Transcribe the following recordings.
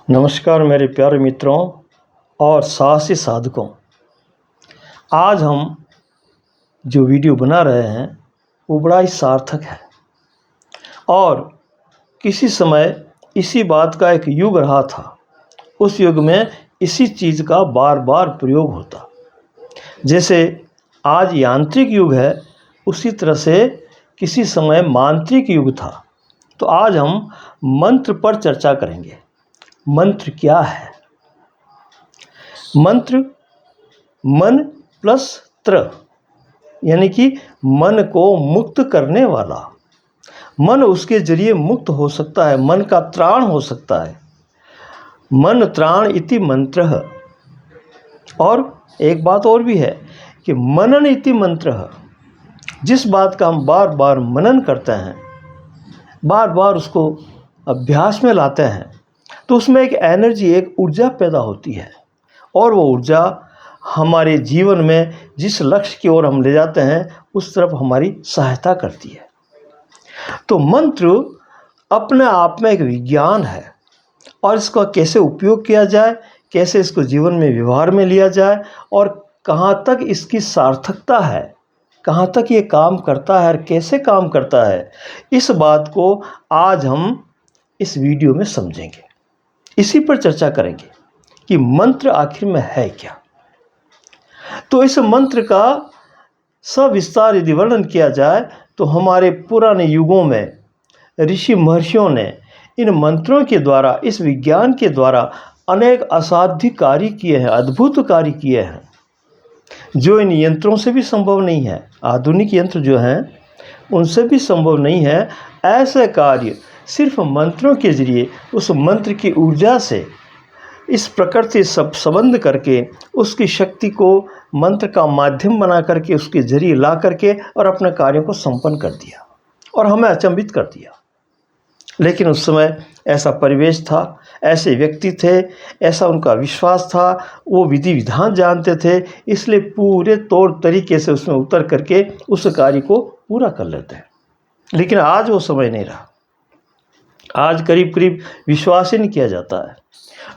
नमस्कार मेरे प्यारे मित्रों और साहसी साधकों। आज हम जो वीडियो बना रहे हैं वो बड़ा ही सार्थक है और किसी समय इसी बात का एक युग रहा था। उस युग में इसी चीज़ का बार बार प्रयोग होता। जैसे आज यांत्रिक युग है, उसी तरह से किसी समय मांत्रिक युग था। तो आज हम मंत्र पर चर्चा करेंगे। मंत्र क्या है? मंत्र मन प्लस त्र, यानी कि मन को मुक्त करने वाला। मन उसके जरिए मुक्त हो सकता है, मन का त्राण हो सकता है। मन त्राण इति मंत्रः। और एक बात और भी है कि मनन इति मंत्रः। जिस बात का हम बार बार मनन करते हैं, बार बार उसको अभ्यास में लाते हैं, तो उसमें एक एनर्जी, एक ऊर्जा पैदा होती है और वो ऊर्जा हमारे जीवन में जिस लक्ष्य की ओर हम ले जाते हैं उस तरफ हमारी सहायता करती है। तो मंत्र अपने आप में एक विज्ञान है और इसका कैसे उपयोग किया जाए, कैसे इसको जीवन में व्यवहार में लिया जाए और कहाँ तक इसकी सार्थकता है, कहाँ तक ये काम करता है और कैसे काम करता है, इस बात को आज हम इस वीडियो में समझेंगे। इसी पर चर्चा करेंगे कि मंत्र आखिर में है क्या। तो इस मंत्र का सविस्तार यदि वर्णन किया जाए तो हमारे पुराने युगों में ऋषि महर्षियों ने इन मंत्रों के द्वारा, इस विज्ञान के द्वारा अनेक असाध्य कार्य किए हैं, अद्भुत कार्य किए हैं, जो इन यंत्रों से भी संभव नहीं है। आधुनिक यंत्र जो हैं उनसे भी संभव नहीं है। ऐसे कार्य सिर्फ मंत्रों के जरिए, उस मंत्र की ऊर्जा से इस प्रकृति सब संबंध करके, उसकी शक्ति को मंत्र का माध्यम बना करके, उसके जरिए ला करके और अपने कार्यों को संपन्न कर दिया और हमें अचंभित कर दिया। लेकिन उस समय ऐसा परिवेश था, ऐसे व्यक्ति थे, ऐसा उनका विश्वास था, वो विधि विधान जानते थे, इसलिए पूरे तौर तरीके से उसमें उतर करके उस कार्य को पूरा कर लेते हैं। लेकिन आज वो समय नहीं रहा। आज करीब करीब विश्वास ही नहीं किया जाता है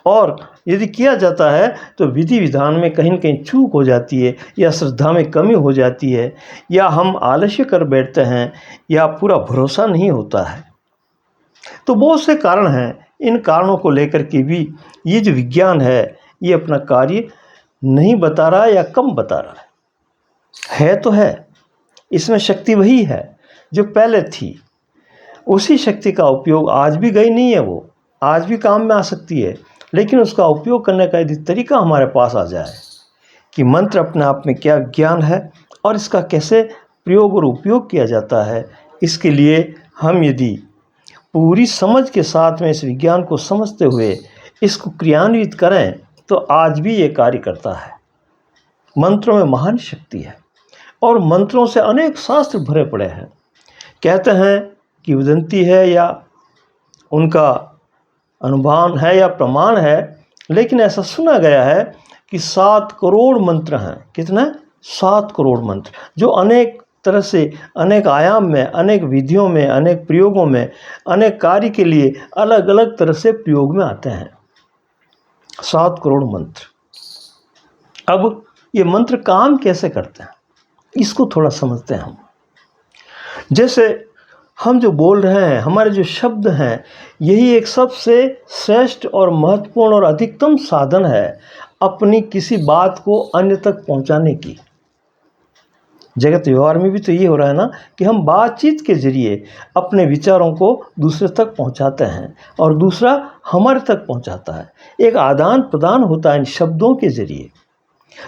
और यदि किया जाता है तो विधि विधान में कहीं न कहीं चूक हो जाती है या श्रद्धा में कमी हो जाती है या हम आलस्य कर बैठते हैं या पूरा भरोसा नहीं होता है। तो बहुत से कारण हैं। इन कारणों को लेकर के भी ये जो विज्ञान है ये अपना कार्य नहीं बता रहा या कम बता रहा है तो है। इसमें शक्ति वही है जो पहले थी, उसी शक्ति का उपयोग आज भी गई नहीं है, वो आज भी काम में आ सकती है। लेकिन उसका उपयोग करने का यदि तरीका हमारे पास आ जाए कि मंत्र अपने आप में क्या ज्ञान है और इसका कैसे प्रयोग और उपयोग किया जाता है, इसके लिए हम यदि पूरी समझ के साथ में इस विज्ञान को समझते हुए इसको क्रियान्वित करें तो आज भी ये कार्य करता है। मंत्रों में महान शक्ति है और मंत्रों से अनेक शास्त्र भरे पड़े हैं। कहते हैं कि वदंती है या उनका अनुमान है या प्रमाण है, लेकिन ऐसा सुना गया है कि 7 करोड़ मंत्र हैं। कितने? 7 करोड़ मंत्र, जो अनेक तरह से, अनेक आयाम में, अनेक विधियों में, अनेक प्रयोगों में, अनेक कार्य के लिए अलग अलग तरह से प्रयोग में आते हैं। 7 करोड़ मंत्र। अब ये मंत्र काम कैसे करते हैं इसको थोड़ा समझते हैं हम। जैसे हम जो बोल रहे हैं, हमारे जो शब्द हैं, यही एक सबसे श्रेष्ठ और महत्वपूर्ण और अधिकतम साधन है अपनी किसी बात को अन्य तक पहुंचाने की। जगत व्यवहार में भी तो ये हो रहा है ना कि हम बातचीत के जरिए अपने विचारों को दूसरे तक पहुंचाते हैं और दूसरा हमारे तक पहुंचाता है। एक आदान प्रदान होता है इन शब्दों के जरिए।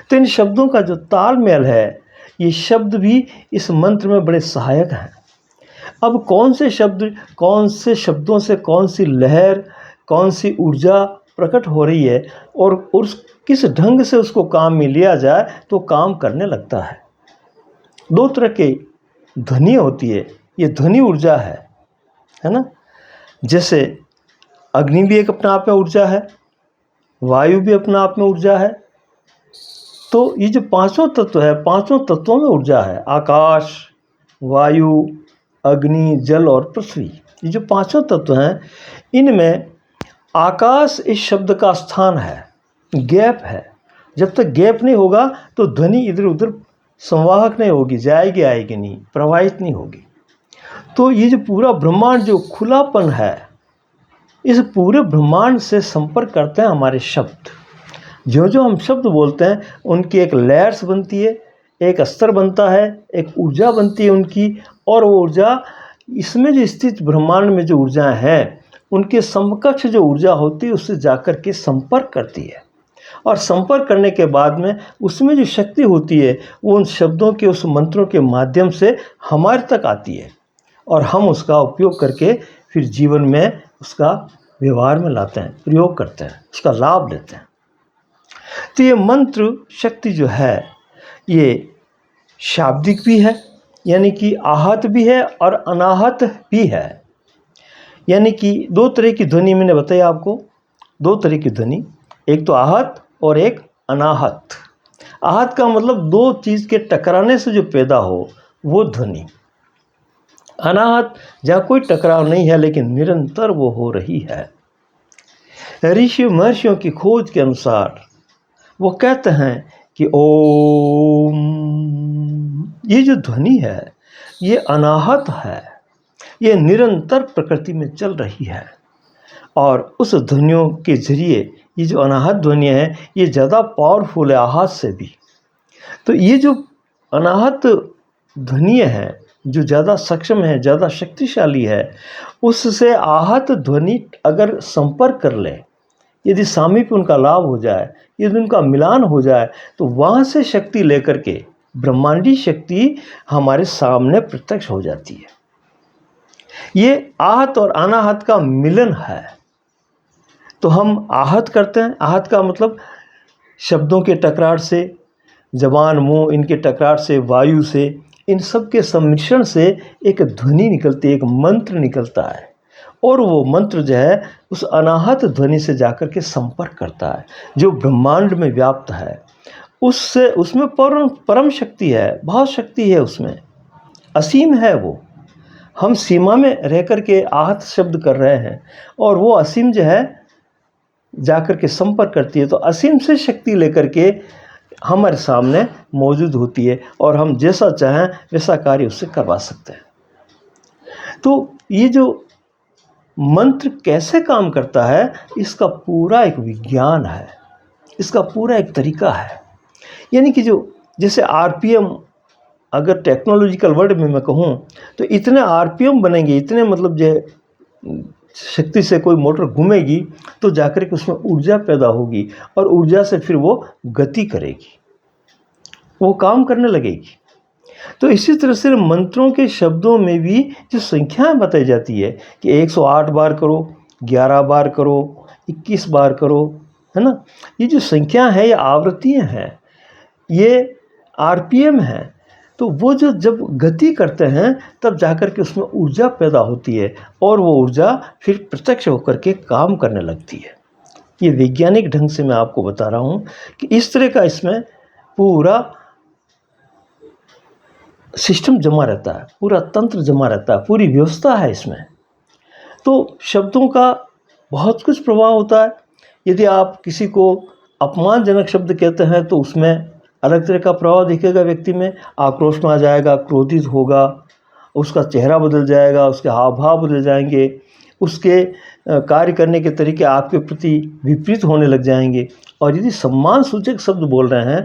तो इन शब्दों का जो तालमेल है, ये शब्द भी इस मंत्र में बड़े सहायक हैं। अब कौन से शब्द, कौन से शब्दों से कौन सी लहर, कौन सी ऊर्जा प्रकट हो रही है और उस किस ढंग से उसको काम में लिया जाए तो काम करने लगता है। 2 तरह के ध्वनि होती है, ये ध्वनि ऊर्जा है ना। जैसे अग्नि भी एक अपने आप में ऊर्जा है, वायु भी अपने आप में ऊर्जा है। तो ये जो पांचों तत्व है, पांचों तत्वों में ऊर्जा है। आकाश, वायु, अग्नि, जल और पृथ्वी, ये जो पांचों तत्व हैं, इनमें आकाश इस शब्द का स्थान है, गैप है। जब तक गैप नहीं होगा तो ध्वनि इधर उधर संवाहक नहीं होगी, जाएगी आएगी नहीं, प्रवाहित नहीं होगी। तो ये जो पूरा ब्रह्मांड जो खुलापन है, इस पूरे ब्रह्मांड से संपर्क करते हैं हमारे शब्द। जो जो हम शब्द बोलते हैं उनकी एक लेयर्स बनती है, एक स्तर बनता है, एक ऊर्जा बनती है उनकी, और वो ऊर्जा इसमें जो स्थित ब्रह्मांड में जो ऊर्जाएं हैं उनके समकक्ष जो ऊर्जा होती है उससे जाकर के संपर्क करती है, और संपर्क करने के बाद में उसमें जो शक्ति होती है वो उन शब्दों के, उस मंत्रों के माध्यम से हमारे तक आती है, और हम उसका उपयोग करके फिर जीवन में उसका व्यवहार में लाते हैं, प्रयोग करते हैं, उसका लाभ लेते हैं। तो ये मंत्र शक्ति जो है ये शाब्दिक भी है, यानी कि आहत भी है और अनाहत भी है। यानी कि दो तरह की ध्वनि मैंने बताई आपको, दो तरह की ध्वनि, एक तो आहत और एक अनाहत। आहत का मतलब दो चीज़ के टकराने से जो पैदा हो वो ध्वनि। अनाहत जहाँ कोई टकराव नहीं है लेकिन निरंतर वो हो रही है। ऋषि महर्षियों की खोज के अनुसार वो कहते हैं कि ओम, ये जो ध्वनि है ये अनाहत है, ये निरंतर प्रकृति में चल रही है, और उस ध्वनियों के जरिए ये जो अनाहत ध्वनियाँ हैं ये ज़्यादा पावरफुल है आहत से भी। तो ये जो अनाहत ध्वनियाँ हैं जो ज़्यादा सक्षम है, ज़्यादा शक्तिशाली है, उससे आहत ध्वनि अगर संपर्क कर ले, यदि सामीप्य उनका लाभ हो जाए, यदि उनका मिलान हो जाए, तो वहाँ से शक्ति लेकर के ब्रह्मांडी शक्ति हमारे सामने प्रत्यक्ष हो जाती है। ये आहत और अनाहत का मिलन है। तो हम आहत करते हैं, आहत का मतलब शब्दों के टकरार से, जबान मुंह इनके टकरार से, वायु से, इन सब के सम्मिश्रण से एक ध्वनि निकलती है, एक मंत्र निकलता है, और वो मंत्र जो है उस अनाहत ध्वनि से जाकर के संपर्क करता है जो ब्रह्मांड में व्याप्त है। उससे उसमें परम शक्ति है, बहुत शक्ति है उसमें, असीम है वो। हम सीमा में रह कर के आहत शब्द कर रहे हैं और वो असीम जो है जाकर के संपर्क करती है, तो असीम से शक्ति लेकर के हमारे सामने मौजूद होती है, और हम जैसा चाहें वैसा कार्य उससे करवा सकते हैं। तो ये जो मंत्र कैसे काम करता है इसका पूरा एक विज्ञान है, इसका पूरा एक तरीका है। यानी कि जो जैसे आरपीएम, अगर टेक्नोलॉजिकल वर्ड में मैं कहूँ तो इतने आरपीएम बनेंगे, इतने मतलब जो शक्ति से कोई मोटर घूमेगी तो जाकर के उसमें ऊर्जा पैदा होगी, और ऊर्जा से फिर वो गति करेगी, वो काम करने लगेगी। तो इसी तरह से मंत्रों के शब्दों में भी जो संख्याएं बताई जाती है कि 108 बार करो, 11 बार करो, 21 बार करो, है ना, ये जो संख्या है ये आवृत्तियाँ हैं, ये आरपीएम है। तो वो जो जब गति करते हैं तब जाकर के उसमें ऊर्जा पैदा होती है, और वो ऊर्जा फिर प्रत्यक्ष होकर के काम करने लगती है। ये वैज्ञानिक ढंग से मैं आपको बता रहा हूँ कि इस तरह का इसमें पूरा सिस्टम जमा रहता है, पूरा तंत्र जमा रहता है, पूरी व्यवस्था है इसमें। तो शब्दों का बहुत कुछ प्रभाव होता है। यदि आप किसी को अपमानजनक शब्द कहते हैं तो उसमें अलग तरह का प्रभाव दिखेगा, व्यक्ति में आक्रोश में आ जाएगा, क्रोधित होगा, उसका चेहरा बदल जाएगा, उसके हाव भाव बदल जाएंगे, उसके कार्य करने के तरीके आपके प्रति विपरीत होने लग जाएंगे। और यदि सम्मान सूचक शब्द बोल रहे हैं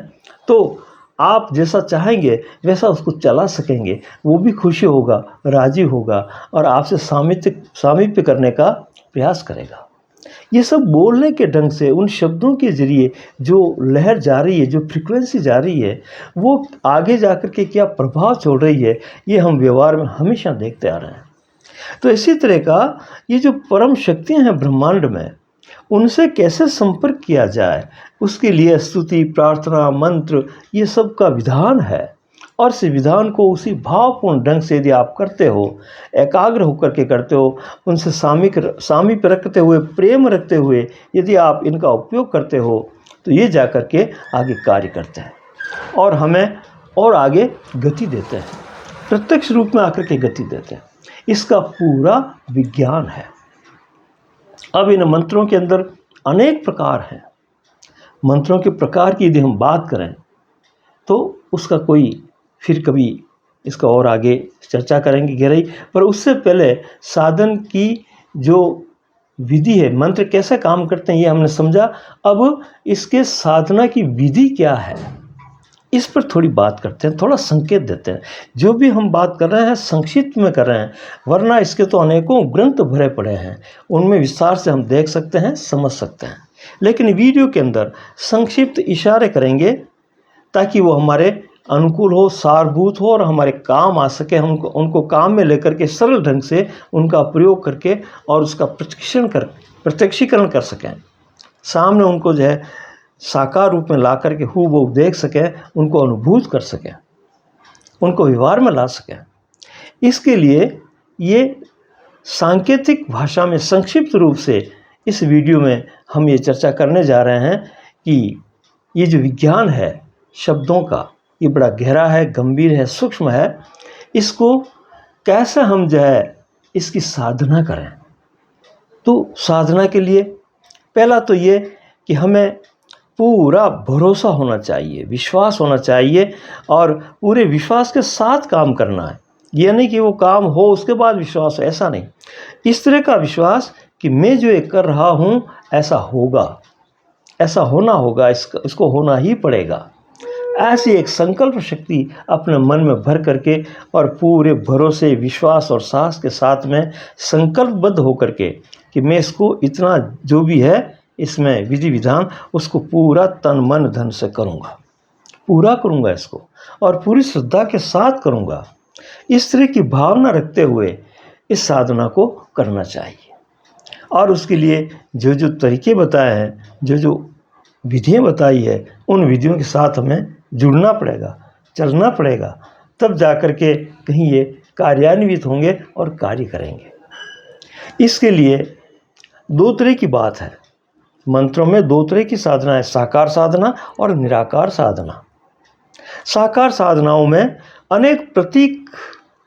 तो आप जैसा चाहेंगे वैसा उसको चला सकेंगे, वो भी खुशी होगा, राजी होगा, और आपसे सामिप्य करने का प्रयास करेगा। ये सब बोलने के ढंग से, उन शब्दों के जरिए जो लहर जा रही है, जो फ्रीक्वेंसी जा रही है, वो आगे जाकर के क्या प्रभाव छोड़ रही है, ये हम व्यवहार में हमेशा देखते आ रहे हैं। तो इसी तरह का ये जो परम शक्तियाँ हैं ब्रह्मांड में, उनसे कैसे संपर्क किया जाए, उसके लिए स्तुति, प्रार्थना, मंत्र, ये सब का विधान है। और इस विधान को उसी भावपूर्ण ढंग से यदि आप करते हो, एकाग्र होकर के करते हो, उनसे सामीप्य रखते हुए, प्रेम रखते हुए यदि आप इनका उपयोग करते हो, तो ये जा कर के आगे कार्य करते हैं और हमें और आगे गति देते हैं, प्रत्यक्ष रूप में आकर के गति देते हैं। इसका पूरा विज्ञान है। अब इन मंत्रों के अंदर अनेक प्रकार हैं। मंत्रों के प्रकार की यदि हम बात करें तो उसका कोई फिर कभी इसका और आगे चर्चा करेंगे गहराई। पर उससे पहले साधन की जो विधि है, मंत्र कैसे काम करते हैं ये हमने समझा। अब इसके साधना की विधि क्या है इस पर थोड़ी बात करते हैं, थोड़ा संकेत देते हैं। जो भी हम बात कर रहे हैं संक्षिप्त में कर रहे हैं, वरना इसके तो अनेकों ग्रंथ भरे पड़े हैं, उनमें विस्तार से हम देख सकते हैं, समझ सकते हैं। लेकिन वीडियो के अंदर संक्षिप्त इशारे करेंगे ताकि वो हमारे अनुकूल हो, सारभूत हो और हमारे काम आ सके। हम उनको काम में लेकर के सरल ढंग से उनका प्रयोग करके और उसका प्रत्यक्षीकरण कर सकें, सामने उनको जो है साकार रूप में ला करके हूबहू देख सकें, उनको अनुभूत कर सकें, उनको व्यवहार में ला सकें। इसके लिए ये सांकेतिक भाषा में संक्षिप्त रूप से इस वीडियो में हम ये चर्चा करने जा रहे हैं कि ये जो विज्ञान है शब्दों का, ये बड़ा गहरा है, गंभीर है, सूक्ष्म है। इसको कैसे हम जो है इसकी साधना करें। तो साधना के लिए पहला तो ये कि हमें पूरा भरोसा होना चाहिए, विश्वास होना चाहिए और पूरे विश्वास के साथ काम करना है। ये नहीं कि वो काम हो उसके बाद विश्वास हो, ऐसा नहीं। इस तरह का विश्वास कि मैं जो ये कर रहा हूँ ऐसा होगा, ऐसा होना होगा, इसको होना ही पड़ेगा। ऐसी एक संकल्प शक्ति अपने मन में भर करके और पूरे भरोसे, विश्वास और साहस के साथ में संकल्पबद्ध होकर के कि मैं इसको इतना जो भी है इसमें विधि विधान उसको पूरा तन मन धन से करूँगा, पूरा करूँगा इसको और पूरी श्रद्धा के साथ करूँगा। इस तरह की भावना रखते हुए इस साधना को करना चाहिए। और उसके लिए जो जो तरीके बताए हैं, जो जो विधियाँ बताई है, उन विधियों के साथ हमें जुड़ना पड़ेगा, चलना पड़ेगा, तब जा कर के कहीं ये कार्यान्वित होंगे और कार्य करेंगे। इसके लिए दो तरह की बात है, मंत्रों में दो तरह की साधना है, साकार साधना और निराकार साधना। साकार साधनाओं में अनेक प्रतीक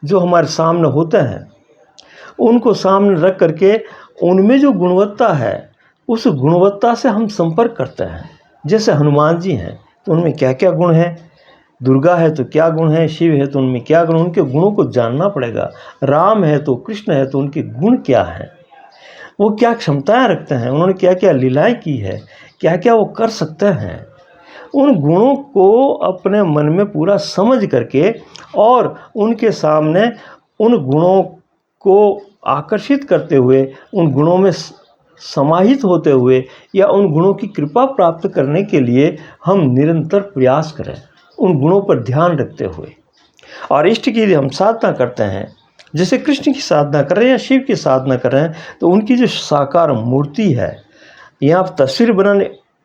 जो हमारे सामने होते हैं उनको सामने रख करके उनमें जो गुणवत्ता है उस गुणवत्ता से हम संपर्क करते हैं। जैसे हनुमान जी हैं तो उनमें क्या क्या गुण हैं, दुर्गा है तो क्या गुण है, शिव है तो उनमें क्या गुण, उनके गुणों को जानना पड़ेगा। राम है तो, कृष्ण है तो उनके गुण क्या हैं, वो क्या क्षमताएं रखते हैं, उन्होंने क्या क्या लीलाएं की है, क्या क्या वो कर सकते हैं। उन गुणों को अपने मन में पूरा समझ करके और उनके सामने उन गुणों को आकर्षित करते हुए, उन गुणों में समाहित होते हुए या उन गुणों की कृपा प्राप्त करने के लिए हम निरंतर प्रयास करें, उन गुणों पर ध्यान रखते हुए। और इष्ट की यदि हम साधना करते हैं, जैसे कृष्ण की साधना कर रहे हैं या शिव की साधना कर रहे हैं, तो उनकी जो साकार मूर्ति है, यहाँ तस्वीर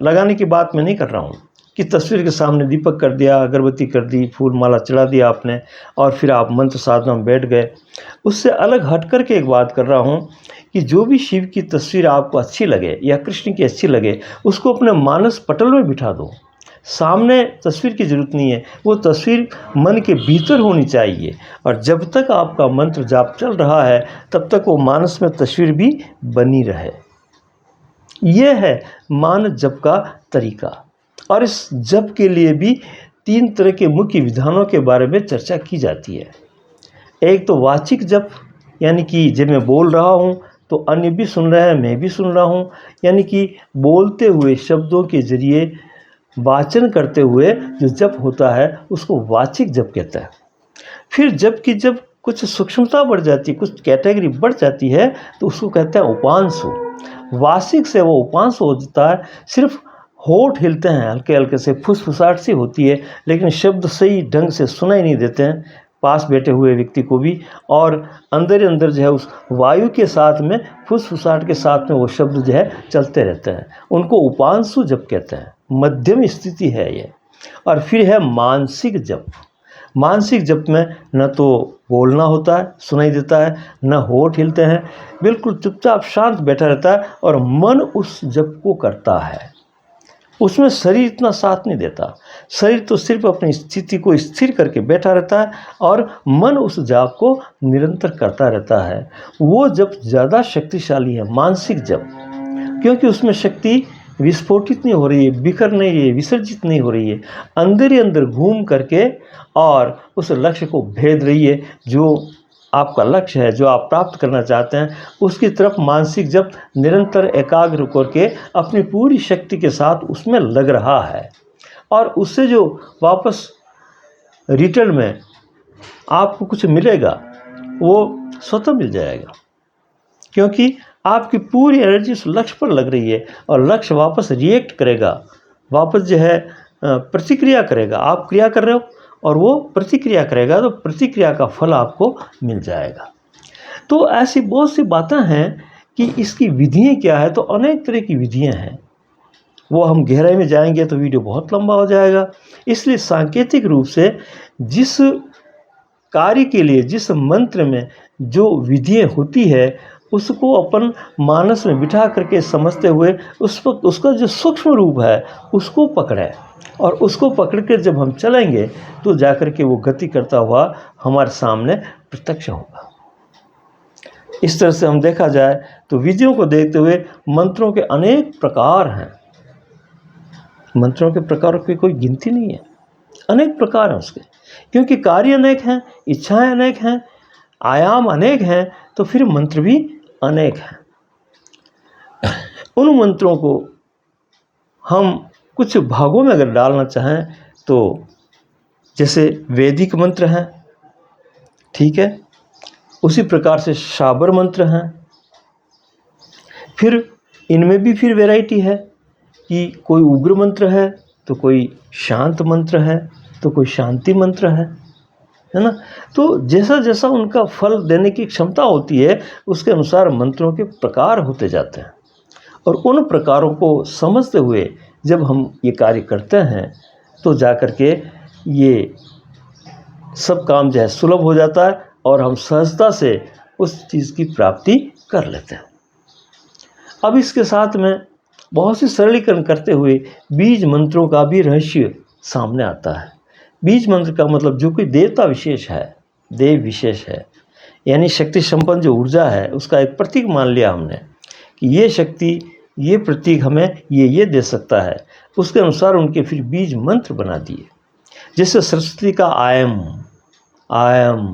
लगाने की बात मैं नहीं कर रहा हूँ कि तस्वीर के सामने दीपक कर दिया, अगरबत्ती कर दी, फूल माला चढ़ा दिया आपने और फिर आप मंत्र साधना में बैठ गए। उससे अलग हट कर के एक बात कर रहा हूँ कि जो भी शिव की तस्वीर आपको अच्छी लगे या कृष्ण की अच्छी लगे, उसको अपने मानस पटल में बिठा दो। सामने तस्वीर की ज़रूरत नहीं है, वो तस्वीर मन के भीतर होनी चाहिए। और जब तक आपका मंत्र जाप चल रहा है तब तक वो मानस में तस्वीर भी बनी रहे। यह है मानस जप का तरीका। और इस जप के लिए भी 3 तरह के मुख्य विधानों के बारे में चर्चा की जाती है। एक तो वाचिक जप, यानी कि जब मैं बोल रहा हूँ तो अन्य भी सुन रहे हैं, मैं भी सुन रहा हूँ, यानी कि बोलते हुए शब्दों के जरिए वाचन करते हुए जो जप होता है उसको वाचिक जप कहता है। फिर जप की जब कुछ सूक्ष्मता बढ़ जाती है, कुछ कैटेगरी बढ़ जाती है, तो उसको कहते हैं उपांशु। वाचिक से वो उपांशु हो जाता है, सिर्फ होठ हिलते हैं हल्के हल्के से, फुसफुसाहट सी होती है, लेकिन शब्द सही ढंग से सुनाई नहीं देते हैं पास बैठे हुए व्यक्ति को भी। और अंदर ही अंदर जो है उस वायु के साथ में, फुसफुसाहट के साथ में वो शब्द जो है चलते रहते हैं, उनको उपांशु जप कहते हैं। मध्यम स्थिति है ये। और फिर है मानसिक जप। मानसिक जप में न तो बोलना होता है, सुनाई देता है, न होठ हिलते हैं, बिल्कुल चुपचाप शांत बैठा रहता है और मन उस जप को करता है। उसमें शरीर इतना साथ नहीं देता, शरीर तो सिर्फ अपनी स्थिति को स्थिर करके बैठा रहता है और मन उस जाप को निरंतर करता रहता है। वो जप ज़्यादा शक्तिशाली है, मानसिक जप। क्योंकि उसमें शक्ति विस्फोटित नहीं हो रही है, बिखर नहीं रही है, विसर्जित नहीं हो रही है, अंदर ही अंदर घूम करके और उस लक्ष्य को भेद रही है। जो आपका लक्ष्य है, जो आप प्राप्त करना चाहते हैं, उसकी तरफ मानसिक जब निरंतर एकाग्र करके अपनी पूरी शक्ति के साथ उसमें लग रहा है, और उससे जो वापस रिटर्न में आपको कुछ मिलेगा वो स्वतः मिल जाएगा, क्योंकि आपकी पूरी एनर्जी उस लक्ष्य पर लग रही है, और लक्ष्य वापस रिएक्ट करेगा, वापस जो है प्रतिक्रिया करेगा। आप क्रिया कर रहे हो और वो प्रतिक्रिया करेगा, तो प्रतिक्रिया का फल आपको मिल जाएगा। तो ऐसी बहुत सी बातें हैं कि इसकी विधियाँ क्या है, तो अनेक तरह की विधियाँ हैं, वो हम गहराई में जाएंगे तो वीडियो बहुत लंबा हो जाएगा। इसलिए सांकेतिक रूप से जिस कार्य के लिए जिस मंत्र में जो विधियाँ होती है उसको अपन मानस में बिठा करके समझते हुए उसका जो सूक्ष्म रूप है उसको पकड़ें, और उसको पकड़ कर जब हम चलेंगे तो जाकर के वो गति करता हुआ हमारे सामने प्रत्यक्ष होगा। इस तरह से हम देखा जाए तो विधियों को देखते हुए मंत्रों के अनेक प्रकार हैं। मंत्रों के प्रकारों की कोई गिनती नहीं है, अनेक प्रकार हैं उसके, क्योंकि कार्य अनेक हैं, इच्छाएं अनेक हैं, आयाम अनेक हैं, तो फिर मंत्र भी अनेक हैं। उन मंत्रों को हम कुछ भागों में अगर डालना चाहें तो जैसे वैदिक मंत्र हैं, ठीक है, उसी प्रकार से शाबर मंत्र हैं। फिर इनमें भी फिर वैरायटी है कि कोई उग्र मंत्र है, तो कोई शांत मंत्र है, तो कोई शांति मंत्र है ना। तो जैसा जैसा उनका फल देने की क्षमता होती है उसके अनुसार मंत्रों के प्रकार होते जाते हैं, और उन प्रकारों को समझते हुए जब हम ये कार्य करते हैं तो जाकर के ये सब काम जो है सुलभ हो जाता है, और हम सहजता से उस चीज़ की प्राप्ति कर लेते हैं। अब इसके साथ में बहुत सी सरलीकरण करते हुए बीज मंत्रों का भी रहस्य सामने आता है। बीज मंत्र का मतलब जो कोई देवता विशेष है, देव विशेष है, यानी शक्ति संपन्न जो ऊर्जा है उसका एक प्रतीक मान लिया हमने कि ये शक्ति, ये प्रतीक हमें ये दे सकता है। उसके अनुसार उनके फिर बीज मंत्र बना दिए, जैसे सरस्वती का आयम, आयम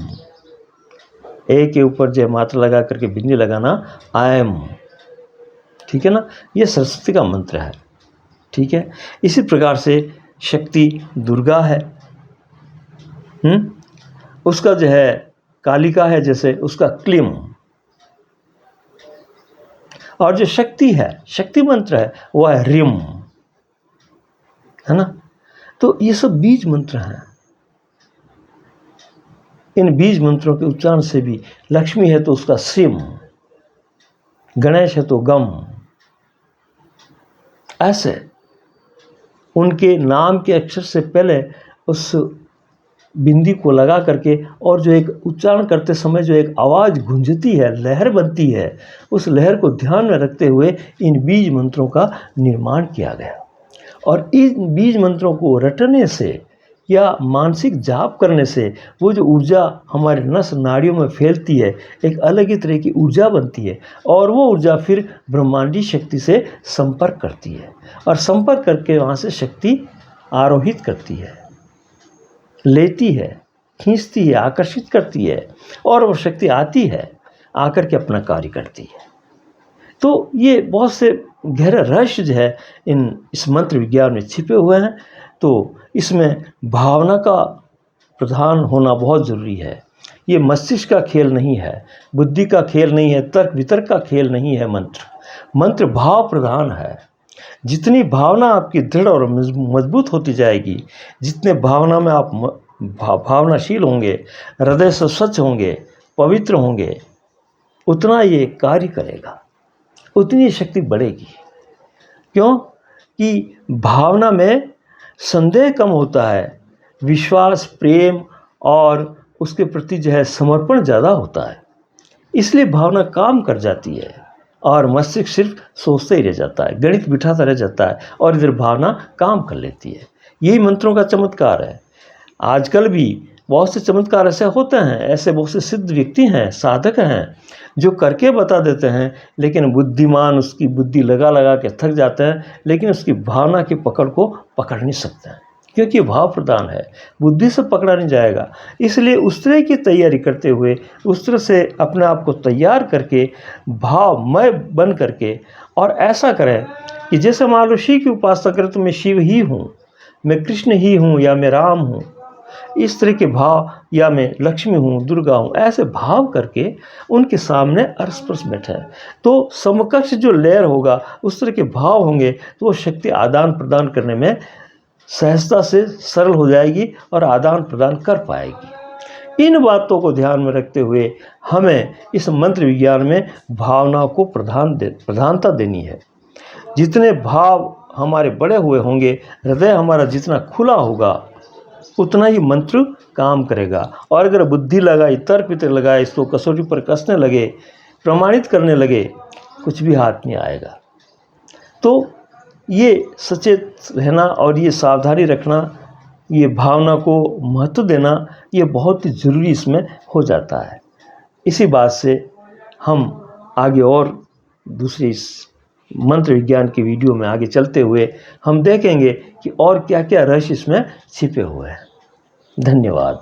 ए के ऊपर जो मात्रा लगा करके बिंदी लगाना, आयम, ठीक है ना, ये सरस्वती का मंत्र है, ठीक है। इसी प्रकार से शक्ति दुर्गा है, उसका जो है कालिका है, जैसे उसका क्लीम, और जो शक्ति है, शक्ति मंत्र है, वो है रिम, है ना। तो ये सब बीज मंत्र हैं। इन बीज मंत्रों के उच्चारण से भी लक्ष्मी है तो उसका श्रीम, गणेश है तो गम, ऐसे उनके नाम के अक्षर से पहले उस बिंदी को लगा करके, और जो एक उच्चारण करते समय जो एक आवाज़ गूंजती है, लहर बनती है, उस लहर को ध्यान में रखते हुए इन बीज मंत्रों का निर्माण किया गया। और इन बीज मंत्रों को रटने से या मानसिक जाप करने से वो जो ऊर्जा हमारे नस नाड़ियों में फैलती है, एक अलग ही तरह की ऊर्जा बनती है, और वो ऊर्जा फिर ब्रह्मांडी शक्ति से संपर्क करती है, और संपर्क करके वहाँ से शक्ति आरोहित करती है, लेती है, खींचती है, आकर्षित करती है, और वो शक्ति आती है, आकर के अपना कार्य करती है। तो ये बहुत से गहरे रहस्य जो है इस मंत्र विज्ञान में छिपे हुए हैं। तो इसमें भावना का प्रधान होना बहुत ज़रूरी है। ये मस्तिष्क का खेल नहीं है, बुद्धि का खेल नहीं है, तर्क वितर्क का खेल नहीं है। मंत्र भाव प्रधान है। जितनी भावना आपकी दृढ़ और मजबूत होती जाएगी, जितने भावना में आप भावनाशील होंगे, हृदय से स्वच्छ होंगे, पवित्र होंगे, उतना ये कार्य करेगा, उतनी शक्ति बढ़ेगी। क्यों कि भावना में संदेह कम होता है, विश्वास, प्रेम और उसके प्रति जो है समर्पण ज़्यादा होता है। इसलिए भावना काम कर जाती है और मस्तिष्क सिर्फ सोचते ही रह जाता है, गणित बिठाता रह जाता है, और इधर भावना काम कर लेती है। यही मंत्रों का चमत्कार है। आजकल भी बहुत से चमत्कार ऐसे होते हैं, ऐसे बहुत से सिद्ध व्यक्ति हैं, साधक हैं, जो करके बता देते हैं, लेकिन बुद्धिमान उसकी बुद्धि लगा लगा के थक जाते हैं, लेकिन उसकी भावना की पकड़ को पकड़ नहीं सकते हैं, क्योंकि भाव प्रधान है, बुद्धि से पकड़ा नहीं जाएगा। इसलिए उस तरह की तैयारी करते हुए, उस तरह से अपने आप को तैयार करके, भावमय बन करके, और ऐसा करें कि जैसे मान लो शिव की उपासना करें तो मैं शिव ही हूँ, मैं कृष्ण ही हूँ, या मैं राम हूँ, इस तरह के भाव, या मैं लक्ष्मी हूँ, दुर्गा हूँ, ऐसे भाव करके उनके सामने अरस-परस बैठे हैं। तो समकक्ष जो लेयर होगा, उस तरह के भाव होंगे, तो वो शक्ति आदान प्रदान करने में सहजता से सरल हो जाएगी और आदान प्रदान कर पाएगी। इन बातों को ध्यान में रखते हुए हमें इस मंत्र विज्ञान में भावना को प्रधानता देनी है। जितने भाव हमारे बड़े हुए होंगे, हृदय हमारा जितना खुला होगा, उतना ही मंत्र काम करेगा। और अगर बुद्धि लगाई, तर्क वितर्क लगाए, इसको कसौटी पर कसने लगे, प्रमाणित करने लगे, कुछ भी हाथ नहीं आएगा। तो ये सचेत रहना और ये सावधानी रखना, ये भावना को महत्व देना, ये बहुत ही ज़रूरी इसमें हो जाता है। इसी बात से हम आगे और दूसरे इस मंत्र विज्ञान की वीडियो में आगे चलते हुए हम देखेंगे कि और क्या क्या रहस्य इसमें छिपे हुए हैं। धन्यवाद।